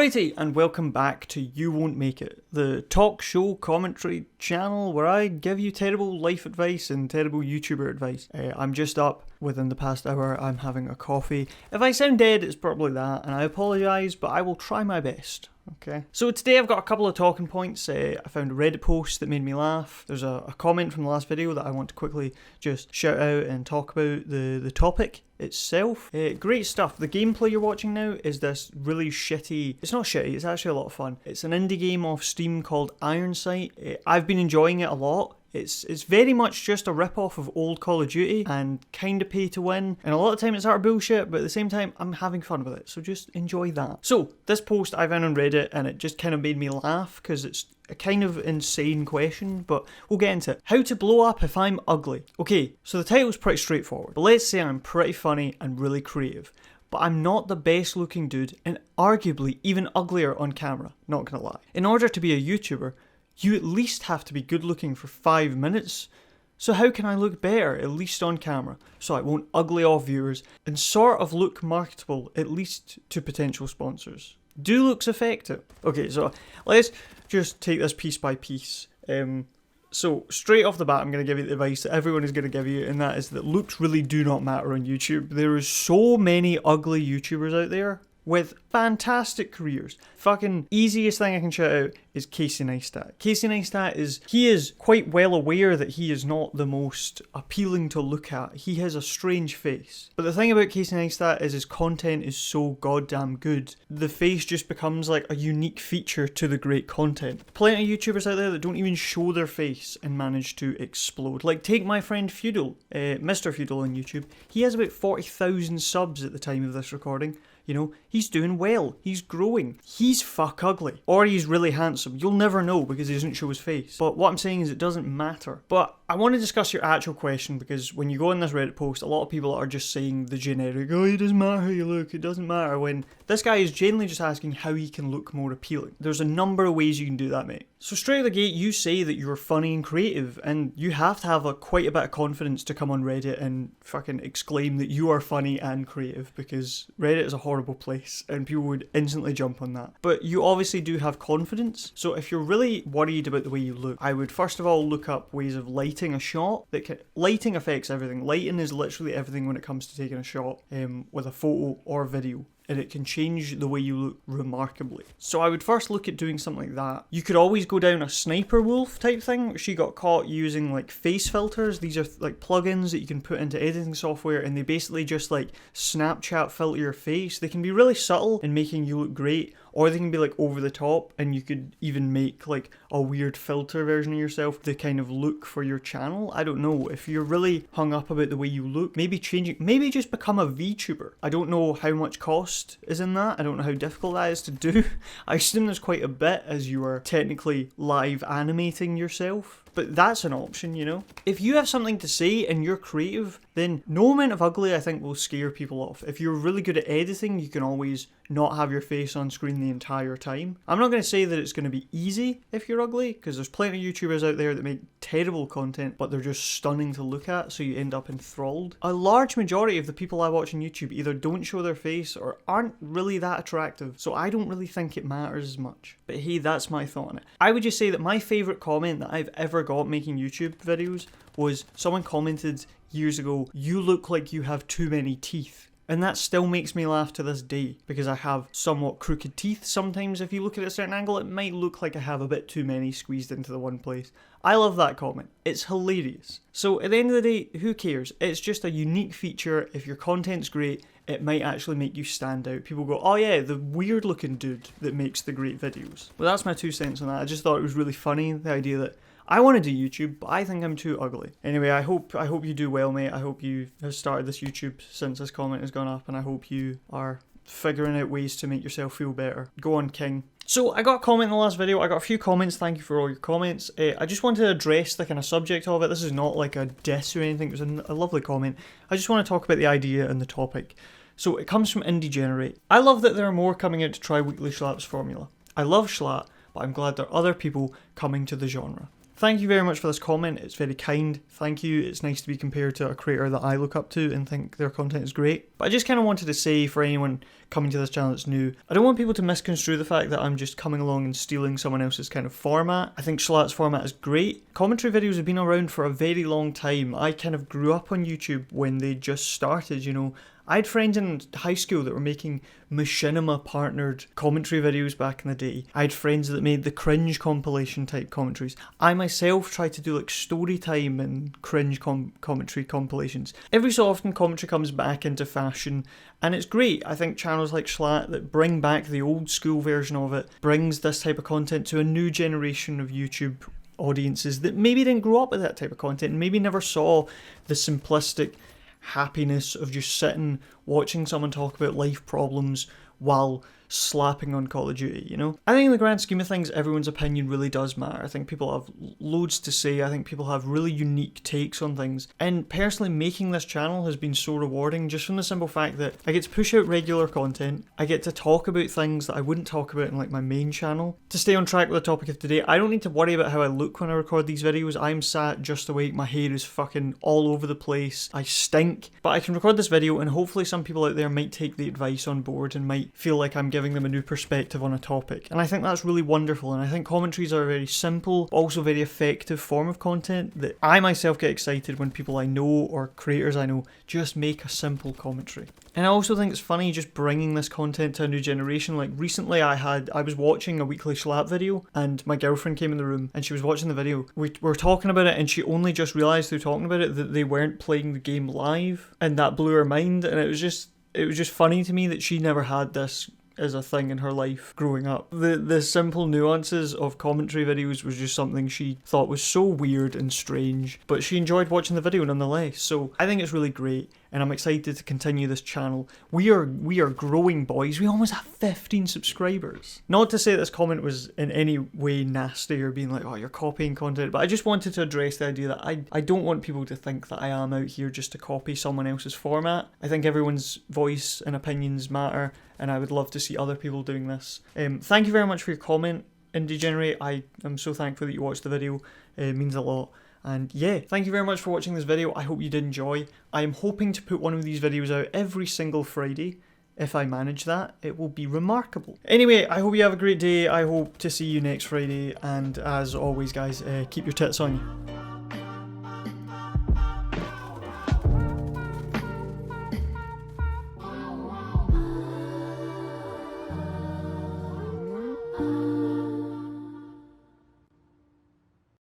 Alrighty, and welcome back to You Won't Make It, the talk show commentary channel where I give you terrible life advice and terrible YouTuber advice. I'm just up within the past hour. I'm having a coffee. If I sound dead, it's probably that, and I apologise, but I will try my best. Okay. So today I've got a couple of talking points. I found a Reddit post that made me laugh. There's a comment from the last video that I want to quickly just shout out and talk about the topic itself. Great stuff. The gameplay you're watching now is this really shitty... It's not shitty, it's actually a lot of fun. It's an indie game off Steam called Iron Sight. I've been enjoying it a lot. It's very much just a rip-off of old Call of Duty and kind of pay to win. And a lot of time it's utter bullshit, but at the same time, I'm having fun with it. So just enjoy that. So, this post I found on Reddit and it just kind of made me laugh because it's a kind of insane question, but we'll get into it. How to blow up if I'm ugly. Okay, so the title's pretty straightforward. But let's say I'm pretty funny and really creative. But I'm not the best looking dude and arguably even uglier on camera. Not gonna lie. In order to be a YouTuber, you at least have to be good looking for 5 minutes. So how can I look better, at least on camera, so I won't ugly off viewers and sort of look marketable, at least to potential sponsors? Do looks affect it? Okay, so let's just take this piece by piece. So straight off the bat, I'm going to give you the advice that everyone is going to give you, and that is that looks really do not matter on YouTube. There is so many ugly YouTubers out there with fantastic careers. Fucking easiest thing I can shout out is Casey Neistat. Casey Neistat is quite well aware that he is not the most appealing to look at. He has a strange face. But the thing about Casey Neistat is his content is so goddamn good. The face just becomes like a unique feature to the great content. Plenty of YouTubers out there that don't even show their face and manage to explode. Like take my friend Feudal, Mr. Feudal on YouTube. He has about 40,000 subs at the time of this recording. You know, he's doing well. He's growing. He's fuck ugly. Or he's really handsome. You'll never know because he doesn't show his face. But what I'm saying is it doesn't matter. But I want to discuss your actual question because when you go in this Reddit post, a lot of people are just saying the generic, oh, it doesn't matter how you look, it doesn't matter, when this guy is genuinely just asking how he can look more appealing. There's a number of ways you can do that, mate. So straight out of the gate, you say that you're funny and creative, and you have to have quite a bit of confidence to come on Reddit and fucking exclaim that you are funny and creative, because Reddit is a horrible place, and people would instantly jump on that. But you obviously do have confidence, so if you're really worried about the way you look, I would first of all look up ways of lighting a shot. Lighting affects everything. Lighting is literally everything when it comes to taking a shot with a photo or video. And it can change the way you look remarkably. So I would first look at doing something like that. You could always go down a Sniper Wolf type thing. She got caught using like face filters. These are like plugins that you can put into editing software, and they basically just like Snapchat filter your face. They can be really subtle in making you look great, or they can be like over the top, and you could even make like a weird filter version of yourself the kind of look for your channel. I don't know. If you're really hung up about the way you look, maybe just become a VTuber. I don't know how much cost is in that. I don't know how difficult that is to do. I assume there's quite a bit, as you are technically live animating yourself. But that's an option, you know. If you have something to say and you're creative, then no amount of ugly, I think, will scare people off. If you're really good at editing, you can always not have your face on screen the entire time. I'm not going to say that it's going to be easy if you're ugly, because there's plenty of YouTubers out there that make terrible content, but they're just stunning to look at, so you end up enthralled. A large majority of the people I watch on YouTube either don't show their face or aren't really that attractive, so I don't really think it matters as much. But hey, that's my thought on it. I would just say that my favourite comment that I've ever got making YouTube videos was someone commented years ago, "You look like you have too many teeth." And that still makes me laugh to this day, because I have somewhat crooked teeth. Sometimes if you look at a certain angle, it might look like I have a bit too many squeezed into the one place. I love that comment. It's hilarious. So at the end of the day, who cares? It's just a unique feature. If your content's great, it might actually make you stand out. People go, oh yeah, the weird looking dude that makes the great videos. Well, that's my 2 cents on that. I just thought it was really funny, the idea that I want to do YouTube, but I think I'm too ugly. Anyway, I hope you do well, mate. I hope you have started this YouTube since this comment has gone up, and I hope you are figuring out ways to make yourself feel better. Go on, King. So I got a comment in the last video. I got a few comments. Thank you for all your comments. I just wanted to address the kind of subject of it. This is not like a diss or anything. It was a lovely comment. I just want to talk about the idea and the topic. So it comes from Indie Generate. I love that there are more coming out to try Weekly Schlatt's formula. I love Schlatt, but I'm glad there are other people coming to the genre. Thank you very much for this comment, it's very kind, thank you. It's nice to be compared to a creator that I look up to and think their content is great. But I just kind of wanted to say, for anyone coming to this channel that's new, I don't want people to misconstrue the fact that I'm just coming along and stealing someone else's kind of format. I think Schlatt's format is great. Commentary videos have been around for a very long time. I kind of grew up on YouTube when they just started, you know. I had friends in high school that were making machinima partnered commentary videos back in the day. I had friends that made the cringe compilation type commentaries. I myself tried to do like story time and cringe commentary compilations. Every so often commentary comes back into fashion and it's great. I think channels like Schlatt that bring back the old school version of it brings this type of content to a new generation of YouTube audiences that maybe didn't grow up with that type of content and maybe never saw the simplistic happiness of just sitting watching someone talk about life problems while slapping on Call of Duty, you know? I think in the grand scheme of things, everyone's opinion really does matter. I think people have loads to say. I think people have really unique takes on things. And personally, making this channel has been so rewarding just from the simple fact that I get to push out regular content. I get to talk about things that I wouldn't talk about in like my main channel. To stay on track with the topic of today, I don't need to worry about how I look when I record these videos. I'm sat just awake, my hair is fucking all over the place, I stink. But I can record this video and hopefully some people out there might take the advice on board and might feel like I'm giving them a new perspective on a topic. And I think that's really wonderful, and I think commentaries are a very simple, also very effective form of content that I myself get excited when people I know or creators I know just make a simple commentary. And I also think it's funny just bringing this content to a new generation. Like recently I was watching a weekly Schlatt video and my girlfriend came in the room and she was watching the video. We were talking about it and she only just realised through talking about it that they weren't playing the game live, and that blew her mind. And it was just funny to me that she never had this as a thing in her life growing up. The simple nuances of commentary videos was just something she thought was so weird and strange, but she enjoyed watching the video nonetheless. So I think it's really great, and I'm excited to continue this channel. We are growing, boys. We almost have 15 subscribers. Not to say this comment was in any way nasty or being like, oh, you're copying content, but I just wanted to address the idea that I don't want people to think that I am out here just to copy someone else's format. I think everyone's voice and opinions matter, and I would love to see other people doing this. Thank you very much for your comment, Indegenerate. I am so thankful that you watched the video. It means a lot. And yeah, thank you very much for watching this video. I hope you did enjoy. I am hoping to put one of these videos out every single Friday. If I manage that, it will be remarkable. Anyway, I hope you have a great day. I hope to see you next Friday. And as always, guys, keep your tits on you.